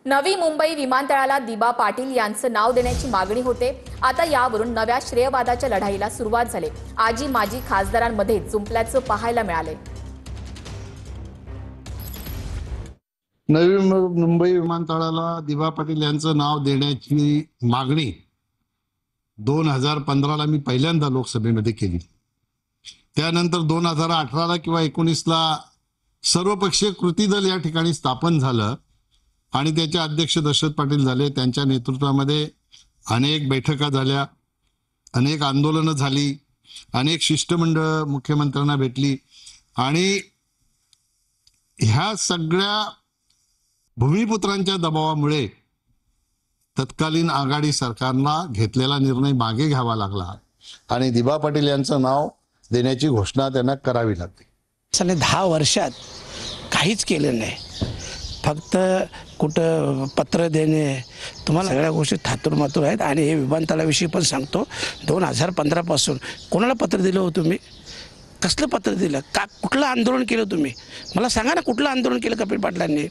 नवी मुंबई विमानतळाला दिबा पाटील यांचं नाव देण्याची मागणी होते। आता यावरून नव्या श्रेयवादाच्या लढाईला सुरुवात झाली। आजी माजी खासदारांमध्ये जुंपल्याचं पाहायला मिळाले। नवी मुंबई विमानतळाला दिबा पाटील यांचं नाव देण्याची मागणी 2015ला मी पहिल्यांदा लोकसभेमध्ये केली। त्यानंतर 2018ला किंवा 19ला सर्वपक्षीय कृती दल या ठिकाणी स्थापन झालं आणि त्याचे अध्यक्ष दशरथ पाटील झाले। त्यांच्या नेतृत्वामध्ये अनेक बैठका झाल्या, अनेक आंदोलनं झाली, अनेक शिष्टमंडळ मुख्यमंत्र्यांना भेटली आणि ह्या सगळ्या भूमिपुत्रांच्या दबावामुळे तत्कालीन आघाडी सरकारला घेतलेला निर्णय मागे घ्यावा लागला आणि दिबा पाटील यांचं नाव देण्याची घोषणा त्यांना करावी लागली। 10 वर्षात काहीच केलं नाही, फक्त कुठं पत्र देणे, तुम्हाला सगळ्या गोष्टी थातुरमातुर आहेत। आणि हे विमानतळाविषयी पण सांगतो, 2015 पासून कोणाला पत्र दिलं हो तुम्ही? कसलं पत्र दिलं? का कुठलं आंदोलन केलं तुम्ही? मला सांगा ना, कुठलं आंदोलन केलं कपिल पाटलांनी?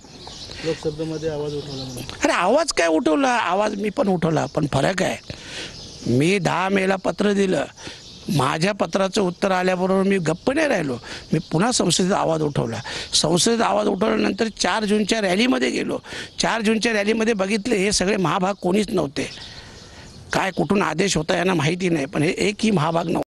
लोकसभेमध्ये आवाज उठवला। अरे आवाज काय उठवला? आवाज मी पण उठवला, पण फरक आहे, मी 10 मेला पत्र दिलं, माझ्या पत्राचं उत्तर आल्याबरोबर मी गप्प नाही राहिलो, मी पुन्हा संसदेत आवाज उठवला। संसदेत आवाज उठवल्यानंतर 4 जूनच्या रॅलीमध्ये गेलो। 4 जूनच्या रॅलीमध्ये बघितले हे सगळे महाभाग कोणीच नव्हते। काय कुठून आदेश होता यांना माहिती नाही, पण हे एकही महाभाग नव्हता।